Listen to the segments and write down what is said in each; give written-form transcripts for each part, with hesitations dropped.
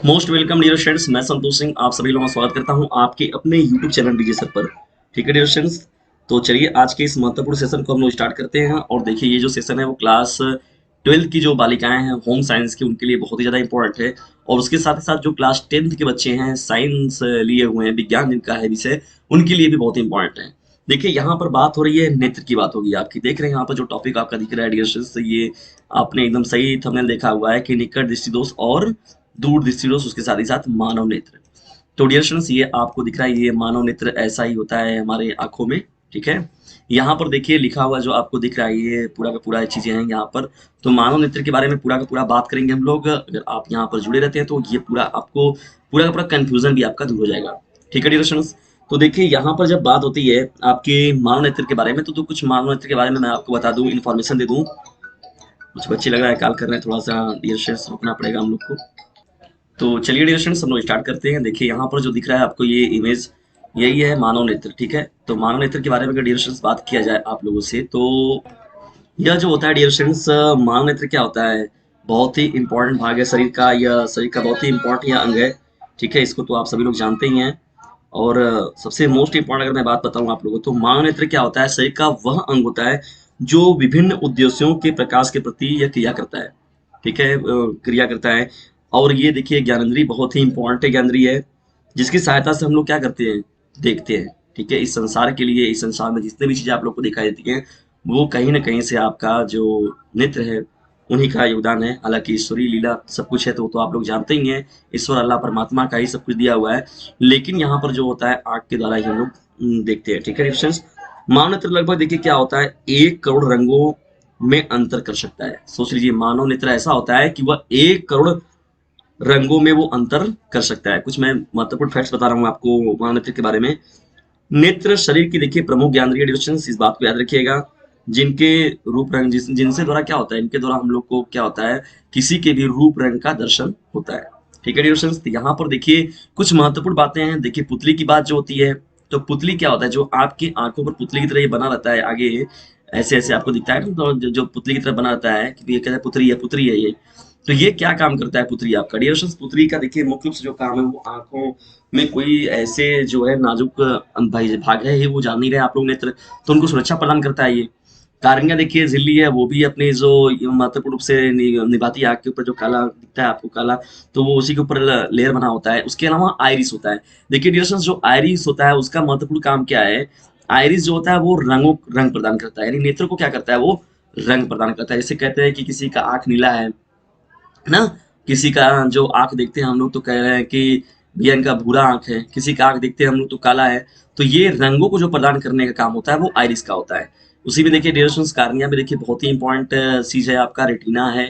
Most welcome dear students. मैं संतोष सिंह आप सभी लोगों का स्वागत करता हूं आपके अपने यूट्यूब चैनल डीजे सर पर। ठीक है डियर स्टूडेंट्स, तो चलिए आज के इस महत्वपूर्ण सेशन को हम लोग स्टार्ट करते हैं। और देखिए ये जो सेशन है वो क्लास 12th की जो बालिकाएं हैं होम साइंस की उनके लिए बहुत ही ज़्यादा इंपॉर्टेंट है। और उसके साथ ही साथ जो क्लास 10th के बच्चे हैं साइंस लिए हुए हैं, विज्ञान जिनका है विषय, उनके लिए भी बहुत इंपॉर्टेंट है। देखिए यहाँ पर बात हो रही है नेत्र की, बात होगी आपकी। देख रहे हैं यहाँ पर जो टॉपिक आपका दिख रहा है डियर स्टूडेंट्स, ये आपने एकदम सही थंबनेल देखा हुआ है कि निकट दृष्टि दोष और दूर दृष्टि दोष, उसके साथ ही साथ मानव नेत्र। तो डियर स्टूडेंट्स ये आपको दिख रहा है, ये मानव नेत्र ऐसा ही होता है हमारे आंखों में। ठीक है, यहाँ पर देखिए लिखा हुआ जो आपको दिख रहा है ये पूरा का पूरा चीजें हैं यहाँ पर। तो मानव नेत्र के बारे में पूरा का पूरा बात करेंगे हम लोग। अगर आप यहाँ पर जुड़े रहते हैं तो ये पूरा आपको पूरा का पूरा कंफ्यूजन भी आपका दूर हो जाएगा। ठीक है डियर स्टूडेंट्स, तो देखिए यहाँ पर जब बात होती है आपके मानव नेत्र के बारे में तो कुछ मानव नेत्र के बारे में मैं आपको बता दूं, इन्फॉर्मेशन दे दूं। कुछ बच्चे लग रहा है कॉल कर रहे हैं, थोड़ा सा डियर स्टूडेंट्स रुकना पड़ेगा हम लोग को। तो चलिए डियर स्टूडेंट्स हम लोग स्टार्ट करते हैं। देखिए यहाँ पर जो दिख रहा है आपको ये इमेज, यही है मानव नेत्र। ठीक है, तो मानव नेत्र के बारे में अगर डियर स्टूडेंट्स बात किया जाए आप लोगों से, तो यह जो होता है डियर स्टूडेंट्स, मानव नेत्र क्या होता है, बहुत ही इंपॉर्टेंट भाग है शरीर का। यह शरीर का बहुत ही इंपॉर्टेंट यह अंग है। ठीक है, इसको तो आप सभी लोग जानते ही हैं। और सबसे मोस्ट इंपॉर्टेंट अगर मैं बात बताऊं आप लोगों को, तो मानव नेत्र क्या होता है, शरीर का वह अंग होता है जो विभिन्न उद्देश्यों के प्रकाश के प्रति यह क्रिया करता है। ठीक है, क्रिया करता है। और ये देखिए ज्ञानेंद्रिय बहुत ही इंपॉर्टेंट ज्ञानेंद्रिय है, जिसकी सहायता से हम लोग क्या करते हैं, देखते हैं। ठीक है, इस संसार के लिए, इस संसार में जितने भी चीजें आप लोग को दिखाई देती हैं वो कहीं ना कहीं से आपका जो नेत्र है उन्हीं का योगदान है। हालांकि ईश्वरीय लीला सब कुछ है तो आप लोग जानते ही हैं, ईश्वर अल्लाह परमात्मा का ही सब कुछ दिया हुआ है। लेकिन यहाँ पर जो होता है आंख के द्वारा ही हम लोग देखते हैं। ठीक है डिस्टेंस, मानव नेत्र लगभग देखिए क्या होता है, 1 करोड़ रंगों में अंतर कर सकता है। सोच लीजिए मानव नेत्र ऐसा होता है कि वह 1 करोड़ रंगों में वो अंतर कर सकता है। कुछ मैं महत्वपूर्ण फैक्ट्स बता रहा हूँ आपको मानव नेत्र के बारे में। नेत्र शरीर की देखिए प्रमुख ज्ञानेंद्रिय डिविजन्स, इस बात को याद रखिएगा। जिनके रूप रंग जिनसे द्वारा क्या होता है, इनके द्वारा हम लोग को क्या होता है, किसी के भी रूप रंग का दर्शन होता है। ठीक है डिविजन्स, तो यहाँ पर देखिए कुछ महत्वपूर्ण बातें हैं। देखिए पुतली की बात जो होती है, तो पुतली क्या होता है, जो आपकी आंखों पर पुतली की तरह ये बना रहता है आगे, ऐसे ऐसे आपको दिखता है ना, तो जो पुतली की तरह बना रहता है कि ये कहता है पुतली है ये। तो ये क्या काम करता है पुतली आपका डिविजन्स, पुतली का देखिए मुख्य रूप से जो काम है वो आंखों में कोई ऐसे जो है नाजुक भाई भाग है, वो जान नहीं रहे आप लोग नेत्र, तो उनको सुरक्षा प्रदान करता है ये। कारंगा देखिए झिल्ली है, वो भी अपने जो महत्वपूर्ण रूप से निभाती है। आग के ऊपर जो काला दिखता है आपको काला, तो वो उसी के ऊपर लेयर बना होता है। उसके अलावा आइरिस होता है। देखिए डियर्स, जो आइरिस होता है उसका महत्वपूर्ण काम क्या है, आइरिस जो होता है वो रंग प्रदान करता है, यानी नेत्र को क्या करता है, वो रंग प्रदान करता है। जैसे कहते हैं कि किसी का आंख नीला है ना, किसी का जो आंख देखते हैं हम लोग तो कह रहे हैं कि भैया इनका भूरा आंख है, किसी का आंख देखते हैं हम लोग तो काला है। तो ये रंगों को जो प्रदान करने का काम होता है वो आइरिस का होता है। उसी में देखिए डियरेशंस कार्निया में देखिए बहुत ही इंपॉर्टेंट चीज है आपका रेटिना है।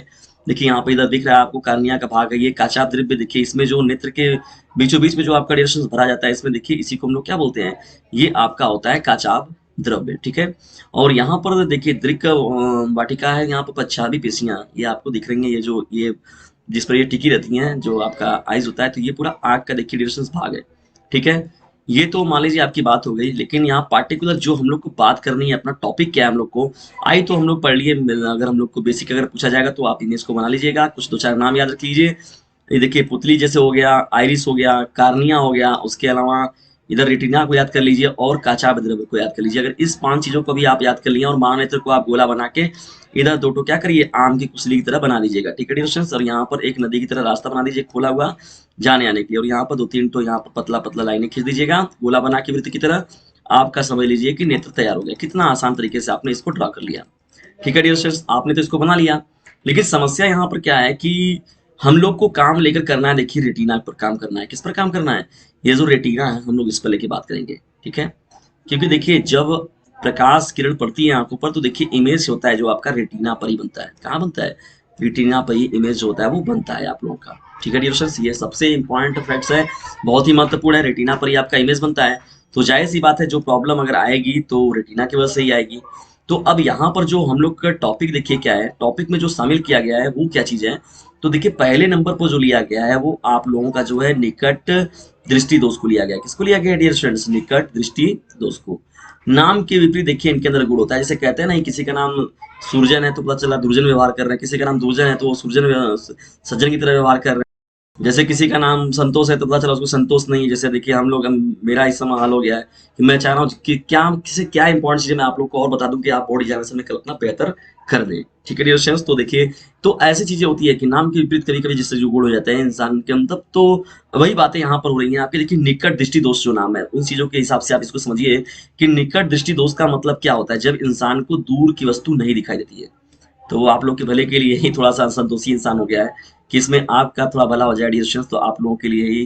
देखिए यहाँ पे इधर दिख रहा है आपको कार्निया का भाग है, ये काचाप द्रव्य देखिए, इसमें जो नेत्र के बीचों बीच में जो आपका डियरेशंस भरा जाता है, इसमें देखिए इसी को हम लोग क्या बोलते हैं, ये आपका होता है काचाप द्रव्य। ठीक है, और यहाँ पर देखिए दृक वाटिका है, यहाँ पर पच्छादी पेशियां ये आपको दिख रही हैं, ये जो ये जिस पर ये टिकी रहती हैं, जो आपका आइज होता है, तो ये पूरा आंख का देखिए डिस्टेंस भाग है। ठीक है, ये तो मान लीजिए आपकी बात हो गई। लेकिन यहाँ पार्टिकुलर जो हम लोग को बात करनी है, अपना टॉपिक क्या है हम लोग को, आई तो हम लोग पढ़ लिए। अगर हम लोग को बेसिक अगर पूछा जाएगा तो आप इन्हें इसको बना लीजिएगा, कुछ दो चार नाम याद रख लीजिए। ये देखिए पुतली जैसे हो गया, आइरिस हो गया, कार्निया हो गया, उसके अलावा इधर रेटिना को याद कर लीजिए और काचाभ द्रव्य को याद कर लीजिए। अगर इस 5 चीजों को भी आप याद कर लिए और महानेत्र को आप गोला बना के इधर दो क्या करिए, आम की कुसली की तरह बना लीजिएगा। ठीक है डिस्टेंस, और यहाँ पर एक नदी की तरह रास्ता बना दीजिए खोला हुआ जाने आने के लिए, और यहाँ पर 2-3 तो यहाँ पर पतला पतला लाइनें खींच दीजिएगा गोला बना के वृत्त की तरह। आपका समझ लीजिए कि नेत्र तैयार हो गया। कितना आसान तरीके से आपने इसको ड्रा कर लिया। ठीक है डिस्टेंस, आपने तो इसको बना लिया। लेकिन समस्या यहाँ पर क्या है कि हम लोग को काम लेकर करना है। देखिए रेटिना पर काम करना है, किस पर काम करना है, ये जो रेटिना है हम लोग इस पर लेके बात करेंगे। ठीक है, क्योंकि देखिए जब प्रकाश किरण पड़ती है आंखों पर तो देखिए इमेज होता है जो आपका रेटिना पर ही बनता है। कहाँ बनता है, रेटिना पर ही इमेज जो होता है वो बनता है आप लोगों का। ठीक है डियर फ्रेंड्स, ये सबसे इंपॉर्टेंट फैक्ट्स है, बहुत ही महत्वपूर्ण है। रेटिना पर ही आपका इमेज बनता है। तो जाहिर सी बात है जो प्रॉब्लम अगर आएगी तो रेटिना की वजह से ही आएगी। तो अब यहाँ पर जो हम लोग का टॉपिक देखिए क्या है, टॉपिक में जो शामिल किया गया है वो क्या चीज है, तो देखिए पहले नंबर पर जो लिया गया है वो आप लोगों का जो है निकट दृष्टि दोष को लिया गया। किसको लिया गया डियर स्टूडेंट्स, निकट दृष्टि दोष को। नाम के विपरीत देखिए इनके अंदर गुण होता है। जैसे कहते हैं ना, किसी का नाम सूरजन है तो पता चला दुर्जन व्यवहार कर रहे हैं, किसी का नाम दुर्जन है तो वो सूरजन सज्जन की तरह व्यवहार कर रहे हैं। जैसे किसी का नाम संतोष है तो पता चला उसको संतोष नहीं है। जैसे देखिए हम लोग मेरा इस समय हाल हो गया है कि मैं चाह रहा हूँ कि क्या किसी क्या इंपॉर्टेंट चीजें मैं आप लोग को और बता दूं कि आप बोर्ड एग्जामिनेशन में कल अपना बेहतर कर दें। ठीक है डियर स्टूडेंट्स, तो देखिए तो ऐसी चीजें होती है कि नाम के विपरीत कभी कभी जिससे जुगाड़ हो जाता है इंसान के अंदर। तो वही बातें यहाँ पर हो रही हैं आपके। देखिए निकट दृष्टि दोष जो नाम है उन चीजों के हिसाब से आप इसको समझिए कि निकट दृष्टि दोष का मतलब क्या होता है। जब इंसान को दूर की वस्तु नहीं दिखाई देती है तो वो आप लोग के भले के लिए ही थोड़ा सा असंतोषी इंसान हो गया है कि इसमें आपका थोड़ा भला हो जाए डियर स्टूडेंट्स। तो आप लोगों के लिए ही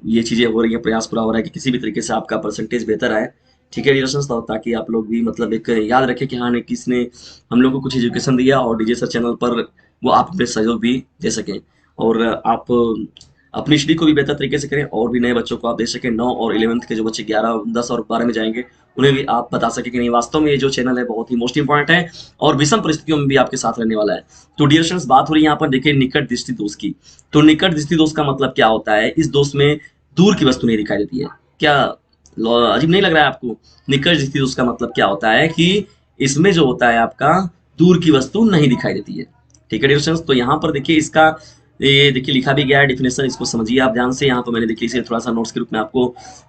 ये चीजें हो रही है, प्रयास पूरा हो रहा है कि किसी भी तरीके से आपका परसेंटेज बेहतर आए। ठीक है डियर स्टूडेंट्स, तो ताकि आप लोग भी मतलब एक याद रखें कि हाँ ने किसने हम लोग को कुछ एजुकेशन दिया और डीजे सर चैनल पर वो आप अपने सहयोग भी दे सकें और आप अपनी स्टडी को भी बेहतर तरीके से करें और भी नए बच्चों को आप दे सकें। 9 और 11th के जो बच्चे 11, 10 और 12 में जाएंगे उन्हें भी आप बता सकें कि नहीं वास्तव में ये जो चैनल है बहुत ही मोस्ट इंपॉर्टेंट है और विषम परिस्थितियों में भी आपके साथ रहने वाला है। तो डियर स्टूडेंट्स बात हो रही है यहाँ पर देखिए निकट दृष्टि दोष की। तो निकट दृष्टि दोष का मतलब क्या होता है? इस दोष में दूर की वस्तु नहीं दिखाई देती है। क्या अजीब नहीं लग रहा है आपको? निकट दृष्टि दोष का मतलब क्या होता है कि इसमें जो होता है आपका दूर की वस्तु नहीं दिखाई देती है। ठीक है डियर स्टूडेंट्स, तो यहाँ पर देखिए इसका ये देखिए लिखा भी गया है डेफिनेशन, इसको समझिए आप ध्यान से। यहाँ पर मैंने देखिए इसे थोड़ा सा नोट्स के रूप में आपको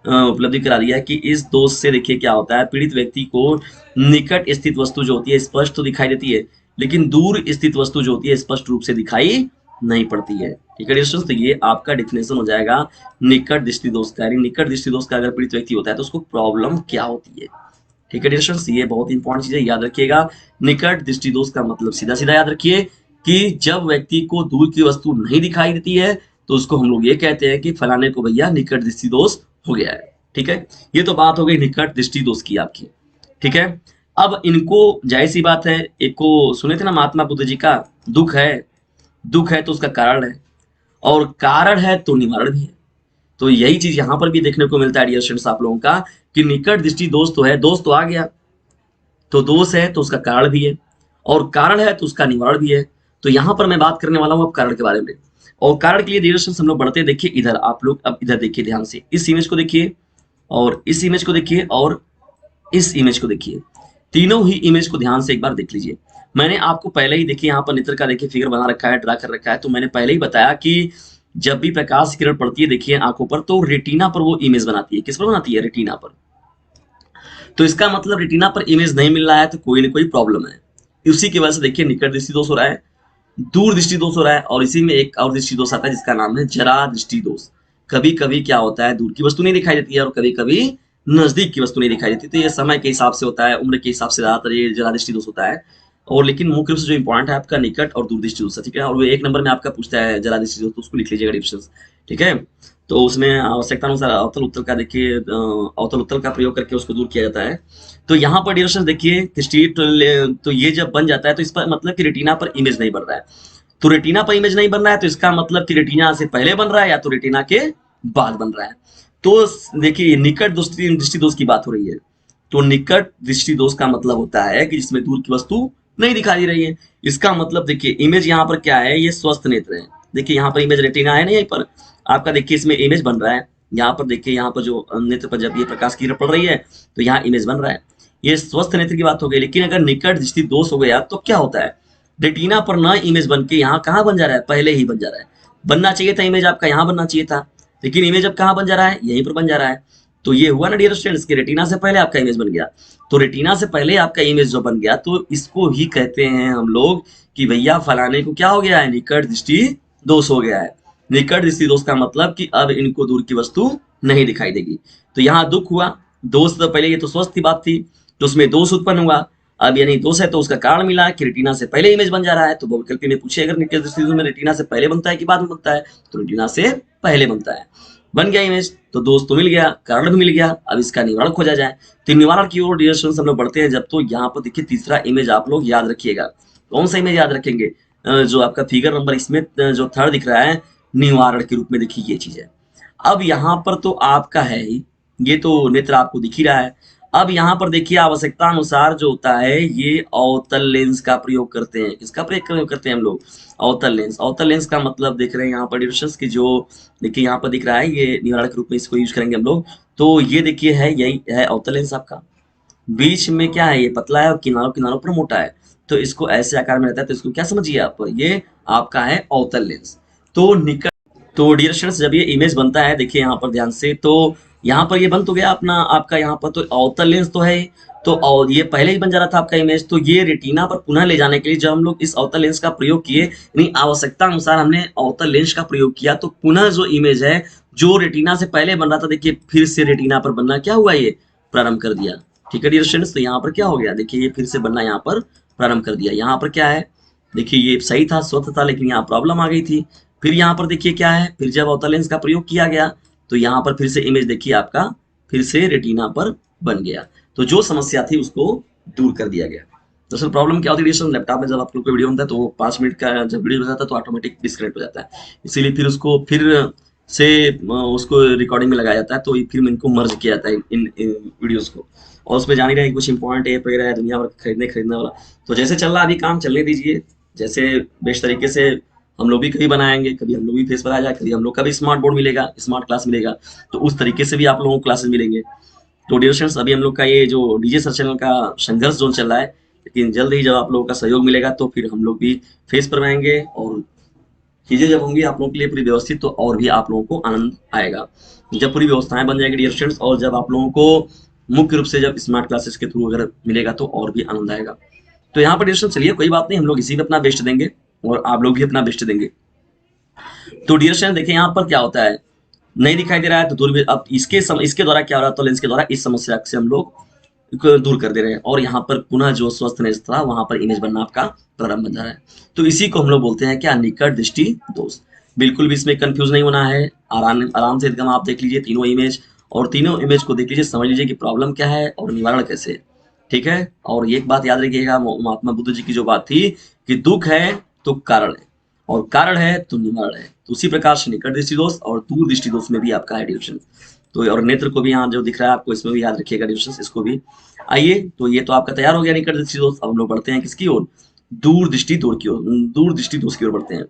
उपलब्धि करा दिया है कि इस दोष से देखिए क्या होता है। पीड़ित व्यक्ति को निकट स्थित वस्तु जो होती है स्पष्ट तो दिखाई देती है लेकिन दूर स्थित वस्तु जो होती है स्पष्ट रूप से दिखाई नहीं पड़ती है। ठीक है डियर, तो ये आपका डिफिनेशन हो जाएगा निकट दृष्टि दोष का। निकट दृष्टि दोष का अगर पीड़ित व्यक्ति होता है तो उसको प्रॉब्लम क्या होती है। ठीक है डियर, ये बहुत इंपॉर्टेंट चीज है, याद रखिएगा। निकट दृष्टि दोष का मतलब सीधा सीधा याद रखिए कि जब व्यक्ति को दूर की वस्तु नहीं दिखाई देती है तो उसको हम लोग ये कहते हैं कि फलाने को भैया निकट दृष्टि दोष हो गया है। ठीक है, ये तो बात हो गई निकट दृष्टि दोष की आपकी। ठीक है, अब इनको जाहिर सी बात है, एक को सुने थे ना महात्मा बुद्ध जी का, दुख है, दुख है तो उसका कारण है और कारण है तो निवारण भी है। तो यही चीज यहाँ पर भी देखने को मिलता है डियर स्टूडेंट्स आप लोगों का कि निकट दृष्टि दोष तो है, दोष तो आ गया, तो दोष है तो उसका कारण भी है और कारण है तो उसका निवारण भी है। तो यहाँ पर मैं बात करने वाला हूँ अब कारण के बारे में। और कारण के लिए डियर स्टूडेंट्स हम लोग बढ़ते हैं। देखिए इधर आप लोग अब इधर देखिए ध्यान से, इस इमेज को देखिए और इस इमेज को देखिए और इस इमेज को देखिए, तीनों ही इमेज को ध्यान से एक बार देख लीजिए। मैंने आपको पहले ही देखिए यहाँ पर नेत्र का देखिए फिगर बना रखा है, ड्रा कर रखा है। तो मैंने पहले ही बताया कि जब भी प्रकाश किरण पड़ती है देखिए आंखों पर तो रेटिना पर वो इमेज बनाती है। किस पर बनाती है? रेटिना पर। तो इसका मतलब रेटिना पर इमेज नहीं मिल रहा है तो कोई ना कोई प्रॉब्लम है। उसी की वजह से देखिए निकट दृष्टि दोष हो रहा है, दूर दृष्टि दोष हो रहा है और इसी में एक और दृष्टि दोष आता है जिसका नाम है जरा दृष्टि दोष। कभी कभी क्या होता है दूर की वस्तु नहीं दिखाई देती है और कभी कभी नजदीक की वस्तु नहीं दिखाई देती। तो ये समय के हिसाब से होता है, उम्र के हिसाब से ज्यादातर ये जरा दृष्टि दोष होता है। और लेकिन मुख्य रूप से जो इंपॉर्टेंट है आपका निकट और दूर दृष्टि दोष है। ठीक है, और वो एक नंबर में आपका पूछता है जरा दृष्टि दोष, तो उसको लिख लीजिएगा डिविजन। ठीक है, तो उसमें आवश्यकता अनुसार अवतल उत्तल का देखिए अवतल उत्तल का प्रयोग करके उसको दूर किया जाता है। तो यहाँ पर डिविजन देखिए दृष्टि तो ये जब बन जाता है तो इस पर मतलब कि रेटिना पर इमेज नहीं बन रहा है। तो रेटिना पर इमेज नहीं बन रहा है तो इसका मतलब कि रेटिना से पहले बन रहा है या तो रेटिना के बाद बन रहा है। तो देखिए निकट दृष्टि दोष की बात हो रही है। तो निकट दृष्टि दोष का मतलब होता है कि जिसमें दूर की वस्तु नहीं दिखाई दे रही है। इसका मतलब देखिए इमेज यहाँ पर क्या है, ये स्वस्थ नेत्र है। देखिए यहाँ पर इमेज रेटिना है ना, यहीं पर आपका देखिए इसमें इमेज बन रहा है। यहाँ पर देखिए यहाँ पर जो नेत्र पर जब ये प्रकाश की किरण पड़ रही है तो यहाँ इमेज बन रहा है। ये स्वस्थ नेत्र की बात हो गई। लेकिन अगर निकट दृष्टि दोष हो गया तो क्या होता है? रेटिना पर न इमेज बन के यहाँ कहाँ बन जा रहा है? पहले ही बन जा रहा है। बनना चाहिए था इमेज आपका यहाँ बनना चाहिए था, लेकिन इमेज अब कहाँ बन जा रहा है? यहीं पर बन जा रहा है। तो ये हुआ ना डियर स्टूडेंट्स कि रेटिना से पहले आपका इमेज बन गया। तो रेटिना से पहले आपका इमेज जो बन गया तो इसको ही कहते हैं हम लोग कि भैया फलाने को क्या हो गया है? निकट दृष्टि दोष हो गया है। निकट दृष्टि दोष का मतलब कि अब इनको दूर की वस्तु नहीं दिखाई देगी। तो यहाँ दुख हुआ, दोष तो पहले ये तो स्वस्थ की बात थी तो उसमें दोष उत्पन्न हुआ। अब यानी दोष है तो उसका कारण मिला कि रेटिना से पहले इमेज बन जा रहा है। तो बहुविकल्पी में पूछे अगर निकट दृष्टि दोष में रेटिना से पहले बनता है कि बाद में बनता है, तो रेटिना से पहले बनता है। बन गया इमेज तो दोष तो मिल गया, कारण भी मिल गया। अब इसका निवारण खोजा जाए तो निवारण की ओर डियर स्टूडेंट्स हम लोग बढ़ते हैं। जब तो यहाँ पर देखिए तीसरा इमेज आप लोग याद रखिएगा। कौन सा इमेज याद रखेंगे? जो आपका फिगर नंबर इसमें जो थर्ड दिख रहा है निवारण के रूप में, देखिए ये चीज है। अब यहाँ पर तो आपका है ही, ये तो नेत्र आपको दिख ही रहा है। अब यहाँ पर देखिए आवश्यकता अनुसार जो होता है ये अवतल लेंस का प्रयोग करते हैं। किसका प्रयोग करते हैं हम लोग? अवतल लेंस। अवतल लेंस का मतलब देख रहे हैं यहाँ पर डिविजन्स की जो देखिए यहाँ पर दिख रहा है, ये निवारण के रूप में इसको यूज करेंगे हम लोग। तो ये देखिए है, यही है अवतल लेंस आपका। बीच में क्या है? ये पतला है और किनारों किनारों पर मोटा है। तो इसको ऐसे आकार में रहता है तो इसको क्या समझिए आप? ये आपका है अवतल लेंस। तो निकट तो डियर स्टूडेंट्स, जब ये इमेज बनता है, देखिए यहाँ पर ध्यान से, तो यहाँ पर ये बन तो गया अपना आपका, यहाँ पर तो अवतल लेंस तो है ही, तो और ये पहले ही बन जा रहा था आपका इमेज। तो ये रेटिना पर पुनः ले जाने के लिए जब हम लोग इस अवतल लेंस का प्रयोग किए, यानी आवश्यकता अनुसार हमने अवतल लेंस का प्रयोग किया, तो पुनः जो इमेज है जो रेटिना से पहले बन रहा था, देखिए फिर से रेटिना पर बनना क्या हुआ, ये प्रारंभ कर दिया। ठीक है डियर स्टूडेंट्स, तो यहाँ पर क्या हो गया, देखिए ये फिर से बनना यहाँ पर प्रारंभ कर दिया। यहाँ पर क्या है, देखिए ये सही था, स्वतः था, लेकिन यहाँ प्रॉब्लम आ गई थी। फिर यहाँ पर देखिए क्या है, फिर जब अवतल लेंस का प्रयोग किया गया, तो यहाँ पर फिर से इमेज देखिए आपका फिर से रेटिना पर बन गया। तो जो समस्या थी उसको दूर कर दिया गया। दरअसल प्रॉब्लम क्या होती है, लैपटॉप में जब आप लोग को वीडियो होता है तो 5 मिनट का जब वीडियो हो जाता है तो ऑटोमेटिक डिस्कनेक्ट हो जाता है, इसीलिए फिर उसको फिर से उसको रिकॉर्डिंग में लगाया जाता है, तो फिर इनको मर्ज किया जाता है इन वीडियोस को। और उसमें जान ही रहे कुछ इंपॉर्टेंट ऐप वगैरह है दुनिया भर खरीदने वाला। तो जैसे चल रहा अभी काम चलने दीजिए, जैसे बेस्ट तरीके से हम लोग भी कभी बनाएंगे, कभी हम लोग भी फेस पर आ जाए, कभी हम लोग का भी स्मार्ट बोर्ड मिलेगा, स्मार्ट क्लास मिलेगा, तो उस तरीके से भी आप लोगों को क्लासेस मिलेंगे। तो डियर स्टूडेंट्स, अभी हम लोग का ये जो डीजे सर चैनल का संघर्ष जोन चल रहा है, लेकिन जल्द ही जब आप लोगों का सहयोग मिलेगा तो फिर हम लोग भी फेस पर आएंगे, और चीजें जब होंगी आप लोगों के लिए पूरी व्यवस्थित, तो और भी आप लोगों को आनंद आएगा। जब पूरी व्यवस्थाएं बन जाएगी डियर स्टूडेंट्स, और जब आप लोगों को मुख्य रूप से जब स्मार्ट क्लासेस के थ्रू अगर मिलेगा तो और भी आनंद आएगा। तो यहाँ पर डियर स्टूडेंट्स चलिए कोई बात नहीं, हम लोग इसी में अपना बेस्ट देंगे और आप लोग भी अपना बेस्ट देंगे। तो डियर स्टूडेंट देखिए यहाँ पर क्या होता है, नहीं दिखाई दे रहा है तो दूर, अब इसके द्वारा क्या हो रहा है, तो लेंस के द्वारा इस समस्या से हम लोग दूर कर दे रहे हैं, और यहाँ पर पुनः जो स्वस्थ लेंस था वहां पर इमेज बनना आपका प्रारंभ बन जा रहा है। तो इसी को हम लोग बोलते हैं क्या, निकट दृष्टि दोष। बिल्कुल भी इसमें कंफ्यूज नहीं होना है, आराम आराम से एकदम आप देख लीजिए तीनों इमेज, और तीनों इमेज को देख लीजिए, समझ लीजिए कि प्रॉब्लम क्या है और निवारण कैसे है। ठीक है, और एक बात याद रखिएगा, महात्मा बुद्ध जी की जो बात थी कि दुख है तो कारण है, और कारण है तो निवारण है। तो उसी प्रकार से निकट दृष्टि दोष और दूर दृष्टि दोष में भी आपका है डिविजन। तो और नेत्र को भी यहाँ जो दिख रहा है आपको, इसमें भी याद रखिएगा डिविजन, इसको भी। आइए, तो ये तो आपका तैयार हो गया निकट दृष्टि दोष। अब हम लोग बढ़ते हैं किसकी ओर, दूर दृष्टि दोष की ओर, दूर दृष्टि दोष की ओर बढ़ते हैं।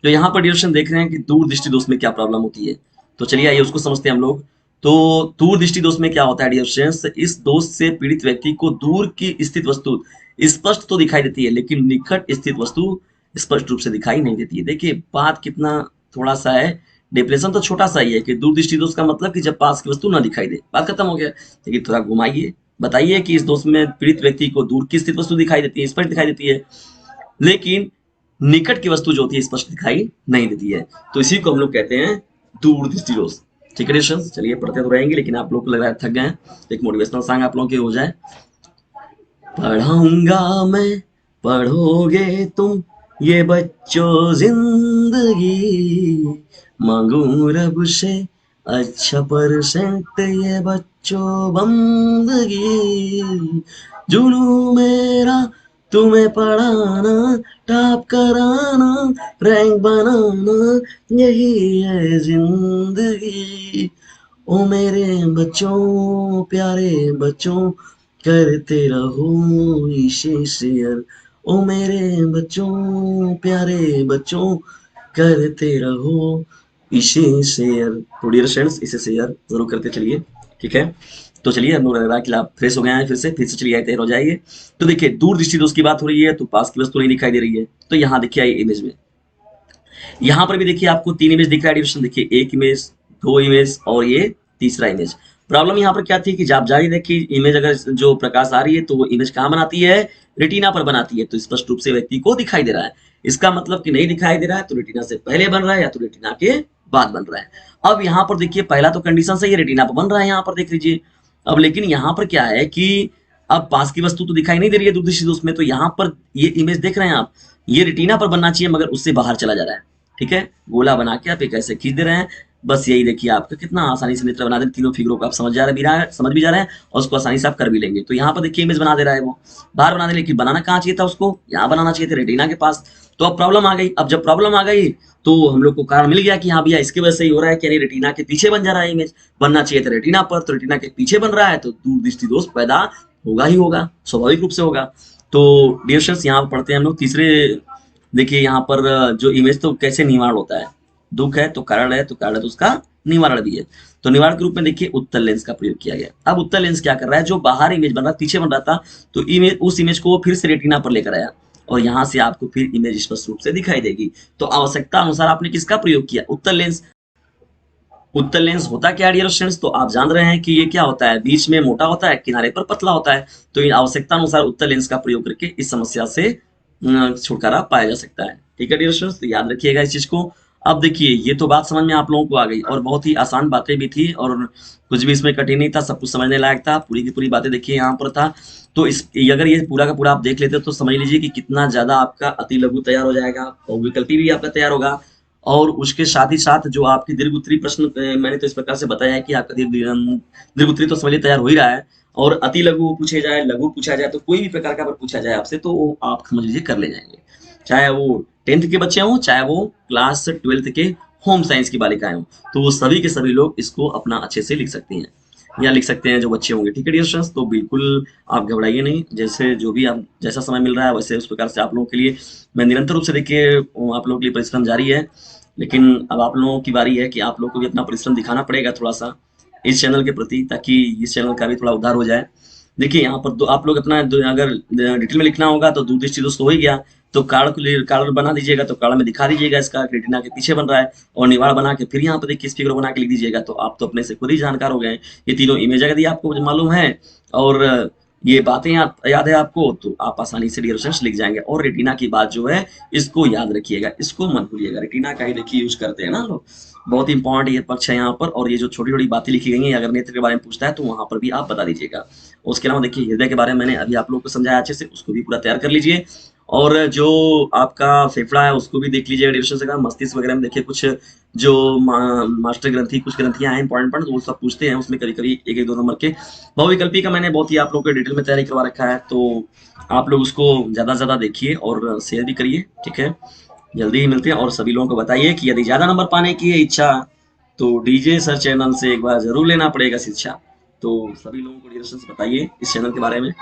तो यहाँ पर डिविजन देख रहे हैं कि दूर दृष्टि दोष में क्या प्रॉब्लम होती है, तो चलिए आइए उसको समझते हैं हम लोग। तो दूर दृष्टि दोष में क्या होता है डिविजन, इस दोष से पीड़ित व्यक्ति को दूर की स्थित वस्तु स्पष्ट तो दिखाई देती है, लेकिन निकट स्थित वस्तु स्पष्ट रूप से दिखाई नहीं देती है। देखिए बात कितना थोड़ा सा है, डिप्रेशन तो छोटा सा ही है कि दूर दृष्टि दोष का मतलब कि जब पास की वस्तु ना दिखाई दे, बात खत्म हो गया। लेकिन थोड़ा घुमाइए, बताइए कि इस दोष में पीड़ित व्यक्ति को दूर की स्थित वस्तु दिखाई देती है, स्पष्ट दिखाई देती है, लेकिन निकट की वस्तु जो होती है स्पष्ट दिखाई नहीं देती है। तो इसी को हम लोग कहते हैं दूर दृष्टि दोष। ठीक है डिस्टेंस, चलिए पढ़ते तो रहेंगे, लेकिन आप लोग को लग रहा है थक गए, एक मोटिवेशनल सॉन्ग आप लोगों के हो जाए। पढ़ाऊंगा मैं, पढ़ोगे तुम, ये बच्चों जिंदगी, मांगू रब से अच्छा परसेंट, ये बच्चों बंदगी, जुनू मेरा तुम्हें पढ़ाना, टॉप कराना, रैंक बनाना, यही है जिंदगी। ओ मेरे बच्चों, प्यारे बच्चों, करते रहो इसे शेयर। ओ मेरे बच्चों, प्यारे बच्चों, करते रहो इसे शेयर। तो डियर फ्रेंड्स, इसे शेयर जरूर करते चलिए। ठीक है, तो चलिए हम लोग लग रहा है कि आप फ्रेश हो गए हैं, फिर से चलिए तैयार हो जाइए। तो देखिए दूर दृष्टि दोष की बात हो रही है, तो पास की वस्तु नहीं दिखाई दे रही है, तो यहाँ देखिए आइए इमेज में, यहाँ पर भी देखिए आपको 3 इमेज दिख रहा है डिविजन, देखिए 1 इमेज, 2 इमेज और ये तीसरा इमेज। प्रॉब्लम यहाँ पर क्या थी कि आप जारी देखिए इमेज अगर जो प्रकाश आ रही है तो वो इमेज कहाँ बनाती है, रेटिना पर बनाती है, तो स्पष्ट रूप से व्यक्ति को दिखाई दे रहा है। इसका मतलब कि नहीं दिखाई दे रहा है तो रेटिना से पहले बन रहा है या तो रेटिना के बाद बन रहा है। अब यहाँ पर देखिए पहला तो कंडीशन सही है, रेटिना पर बन रहा है, यहाँ पर देख लीजिए। अब लेकिन यहाँ पर क्या है कि अब पास की वस्तु तो दिखाई नहीं दे रही है दूरदृष्टि दोष में, तो यहाँ पर ये इमेज देख रहे हैं आप, ये रेटिना पर बनना चाहिए मगर उससे बाहर चला जा रहा है। ठीक है, गोला बना के आप एक ऐसे खींच दे रहे हैं, बस यही देखिए आपका कितना आसानी से नेत्र बना दे, तीनों फिगरों को आप समझ भी जा रहे हैं और उसको आसानी से आप कर भी लेंगे। तो यहाँ पर देखिए इमेज बना दे रहा है, वो बाहर बना दे, लेकिन बनाना कहाँ चाहिए था उसको, यहाँ बनाना चाहिए था रेटिना के पास। तो अब प्रॉब्लम आ गई, अब जब प्रॉब्लम आ गई तो हम लोग को कारण मिल गया कि हाँ भैया इसकी वजह से ही हो रहा है कि रेटिना के पीछे बन जा रहा है इमेज, बनना चाहिए था रेटिना पर, तो रेटिना के पीछे बन रहा है, तो दूर दृष्टि दोष पैदा होगा ही होगा, स्वाभाविक रूप से होगा। तो डियर स्टूडेंट्स यहाँ पर पढ़ते हैं हम लोग तीसरे, देखिए यहाँ पर जो इमेज तो कैसे निवारण होता है, दुख है तो कारण है, तो कारण है तो उसका निवारण भी है। तो निवारण के रूप में देखिए उत्तल लेंस का प्रयोग किया गया। अब उत्तल लेंस क्या कर रहा है, जो बाहर इमेज बन रहा पीछे बन रहा था, तो इमेज उस इमेज को फिर से रेटिना पर लेकर आया और यहाँ से आपको फिर इमेज स्पष्ट रूप से दिखाई देगी। तो आवश्यकता अनुसार आपने किसका प्रयोग किया, उत्तल लेंस। उत्तल लेंस होता क्या है डियर स्टूडेंट्स, तो आप जान रहे हैं कि ये क्या होता है, बीच में मोटा होता है, किनारे पर पतला होता है। तो इन आवश्यकता अनुसार उत्तल लेंस का प्रयोग करके इस समस्या से छुटकारा पाया जा सकता है। ठीक है डियर स्टूडेंट्स, तो याद रखिएगा इस चीज को। अब देखिए ये तो बात समझ में आप लोगों को आ गई और बहुत ही आसान बातें भी थी और कुछ भी इसमें कठिन नहीं था, सब कुछ समझने लायक था, पूरी की पूरी बातें देखिए यहाँ पर था। तो इस अगर ये पूरा का पूरा आप देख लेते तो समझ लीजिए कि कितना ज्यादा आपका अति लघु तैयार हो जाएगा, बहुविकल्पी भी आपका तैयार होगा। और उसके साथ ही साथ जो आपकी दीर्घ उत्तरी प्रश्न मैंने तो इस प्रकार से बताया है कि आपका दीर्घ उत्तरी तो समझिए तैयार हो ही रहा है। और अति लघु पूछे जाए, लघु पूछा जाए, तो कोई भी प्रकार का अगर पूछा जाए आपसे तो वो आप समझ लीजिए कर ले जाएंगे, चाहे वो 10th के बच्चे हों, चाहे वो क्लास 12th के होम साइंस की बालिकाएं हों, तो वो सभी के सभी लोग इसको अपना अच्छे से लिख सकती हैं या लिख सकते हैं जो बच्चे होंगे। ठीक है डियर स्टूडेंट्स, तो बिल्कुल आप घबराइए नहीं, जैसे जो भी आप जैसा समय मिल रहा है वैसे उस प्रकार से आप लोगों के लिए मैं निरंतर रूप से देखिए आप लोगों के लिए परिश्रम जारी है। लेकिन अब आप लोगों की बारी है कि आप लोगों को भी अपना परिश्रम दिखाना पड़ेगा थोड़ा सा इस चैनल के प्रति, ताकि इस चैनल का भी थोड़ा उद्धार हो जाए। देखिए यहाँ पर आप लोग अपना अगर डिटेल में लिखना होगा तो दूरदृष्टि दोष तो हो ही गया, तो कार्ड बना दीजिएगा, तो कार्ड में दिखा दीजिएगा इसका रेटिना के पीछे बन रहा है, और निवाड़ बना के फिर यहाँ पर देखिए स्पीकर बना के लिख दीजिएगा, तो आप तो अपने से खुद ही जानकार हो गए। ये तीनों इमेज अगर आपको मालूम है और ये बातें याद है आपको, तो आप आसानी से डियर फ्रेंड्स लिख जाएंगे। और रेटिना की बात जो है इसको याद रखिएगा, इसको मत भूलिएगा, रेटिना का ही देखिए यूज करते हैं ना लोग, बहुत इंपॉर्टेंट ये पक्ष है यहाँ पर। और ये जो छोटी छोटी बातें लिखी गई हैं, अगर नेत्र के बारे में पूछता है तो वहां पर भी आप बता दीजिएगा। उसके अलावा देखिए हृदय के बारे में मैंने अभी आप लोगों को समझाया अच्छे से, उसको भी पूरा तैयार कर लीजिए। और जो आपका फेफड़ा है उसको भी देख लीजिए डिविजन से, मस्तिष्क वगैरह में देखिए कुछ जो मास्टर ग्रंथि, कुछ ग्रंथियां हैं इंपॉर्टेंट तो वो सब पूछते हैं उसमें कभी कभी एक एक दो नंबर के। बहुविकल्पी का मैंने बहुत ही आप लोगों को डिटेल में तैयारी करवा रखा है, तो आप लोग उसको ज्यादा से ज्यादा देखिए और शेयर भी करिए। ठीक है, जल्दी ही मिलते हैं, और सभी लोगों को बताइए कि यदि ज्यादा नंबर पाने की है इच्छा तो डीजे सर चैनल से एक बार जरूर लेना पड़ेगा शिक्षा। तो सभी लोगों को डिस्कशन बताइए इस चैनल के बारे में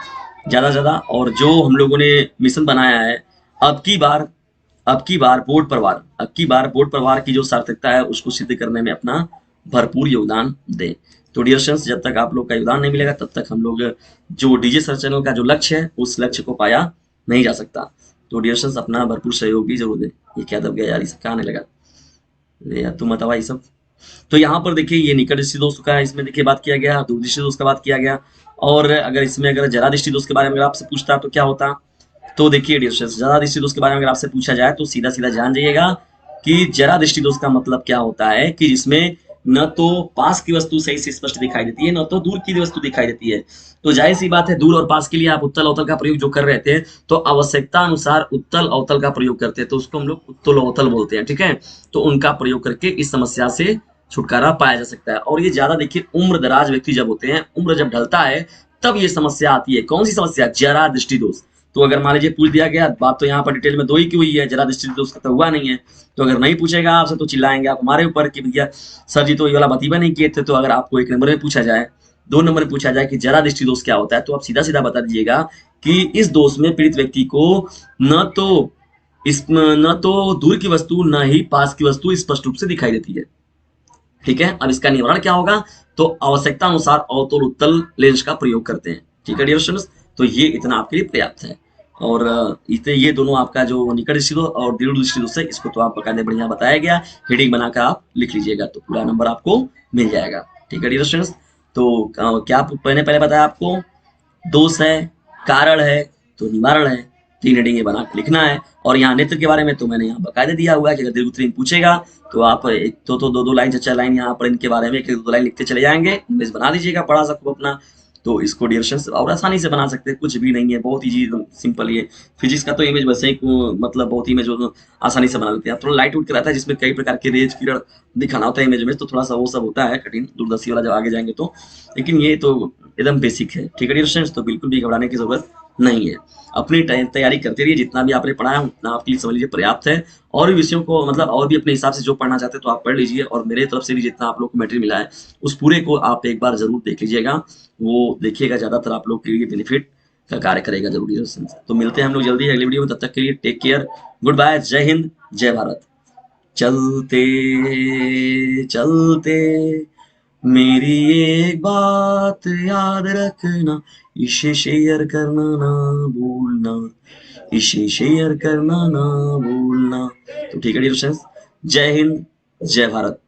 ज्यादा से ज्यादा। और जो हम लोगों ने मिशन बनाया है, अब की बार अब की बार बोर्ड परिवार की जो सार्थकता है उसको सिद्ध करने में अपना भरपूर योगदान दें। तो डियर फ्रेंड्स, जब तक आप लोग का योगदान नहीं मिलेगा तब तक हम लोग जो डीजे सर चैनल का जो लक्ष्य है उस लक्ष्य को पाया नहीं जा सकता। तो डियर फ्रेंड्स, अपना भरपूर सहयोग भी जरूर दें। ये क्या दब गया यार, इसे कहा आने लगा यार, तुम बतावा ये सब। तो यहाँ पर देखिए ये निकट दृष्टि दोष का इसमें देखिए बात किया गया, दूर दृष्टि दोष का बात किया गया। और अगर इसमें अगर जरा दृष्टि दोष के बारे में अगर आपसे पूछता तो क्या होता, तो देखिए डियर फ्रेंड्स, जरा दृष्टि दोष के बारे में अगर आपसे पूछा जाए तो सीधा सीधा जान जाइएगा कि जरा दृष्टि दोष का मतलब क्या होता है, कि जिसमें न तो पास की वस्तु सही से स्पष्ट दिखाई देती है, न तो दूर की वस्तु दिखाई देती है। तो जाहिर सी बात है, दूर और पास के लिए आप उत्तल अवतल का प्रयोग जो कर रहे थे, तो आवश्यकता अनुसार उत्तल अवतल का प्रयोग करते हैं, तो उसको हम लोग उत्तल अवतल बोलते हैं। ठीक है, तो उनका प्रयोग करके इस समस्या से छुटकारा पाया जा सकता है। और ये ज्यादा देखिए उम्र दराज व्यक्ति जब होते हैं, उम्र जब ढलता है तब ये समस्या आती है। कौन सी समस्या, जरा दृष्टि दोष। तो अगर मान लीजिए पूछ दिया गया, बात तो यहाँ पर डिटेल में दो ही की हुई है, जरा दृष्टि दोष का तो हुआ नहीं है। तो अगर नहीं पूछेगा आपसे तो चिल्लाएंगे आप हमारे ऊपर कि भैया सर जी तो ये वाला बतीबा नहीं किए थे। तो अगर आपको 1 नंबर में पूछा जाए, 2 नंबर में पूछा जाए कि जरा दृष्टि दोष क्या होता है, तो आप सीधा सीधा बता दीजिएगा कि इस दोष में पीड़ित व्यक्ति को न तो दूर की वस्तु न ही पास की वस्तु स्पष्ट रूप से दिखाई देती है। ठीक है, अब इसका निवारण क्या होगा, तो आवश्यकता अनुसार अवतल उत्तल लेंस का प्रयोग करते हैं। ठीक है डियर स्टूडेंट्स, तो ये इतना आपके लिए पर्याप्त है। और इतने ये दोनों आपका जो निकट दृष्टि दोष और दीर्घ दृष्टि दोष है, इसको तो आप बकायदे बढ़िया बताया गया, हेडिंग बनाकर आप लिख लीजिएगा तो पूरा नंबर आपको मिल जाएगा। ठीक है डियर स्टूडेंट्स, तो क्या मैंने पहले बताया आपको, दोष है, कारण है, तो निवारण है, 3 हेडिंग बना के लिखना है। और यहाँ नेत्र के बारे में तो मैंने यहाँ बकायदे दिया हुआ है कि अगर दीर्घ उत्तरी पूछेगा तो आप एक तो 2 लाइन 4 लाइन यहाँ पर इनके बारे में एक 2 लाइन लिखते चले जाएंगे, इमेज बना दीजिएगा बड़ा सा खूब अपना। तो इसको डिरेक्शन और आसानी से बना सकते हैं, कुछ भी नहीं है, बहुत इजी सिंपल। ये फिजिक्स का तो इमेज वैसे ही मतलब बहुत इमेज आसानी से बना लेते हैं। थोड़ा लाइट उठ रहता है जिसमें कई प्रकार के रेज पीरियड दिखाना होता है इमेज में, तो थोड़ा सा वो सब होता है कठिन दूरदर्शी वाला जब आगे जाएंगे तो, लेकिन ये तो एकदम बेसिक है। ठीक है डियर, तो बिल्कुल भी घबराने की जरूरत नहीं है। अपनी तैयारी करते रहिए, जितना भी आपने पढ़ा है उतना आपके लिए समझ लीजिए पर्याप्त है। और भी विषयों को मतलब और भी अपने हिसाब से जो पढ़ना चाहते हैं तो आप पढ़ लीजिए, और मेरे तरफ से भी जितना आप लोग को मटेरियल मिला है उस पूरे को आप एक बार जरूर देख लीजिएगा, वो देखिएगा, ज्यादातर आप लोग के लिए बेनिफिट का कार्य करेगा जरूरी है। तो मिलते हैं हम लोग जल्दी अगली वीडियो में, तब तक के लिए टेक केयर, गुड बाय, जय हिंद, जय भारत। चलते चलते मेरी एक बात याद रखना, इसे शेयर करना ना भूलना, इसे शेयर करना ना भूलना। तो ठीक है डियर फ्रेंड्स, जय हिंद, जय भारत।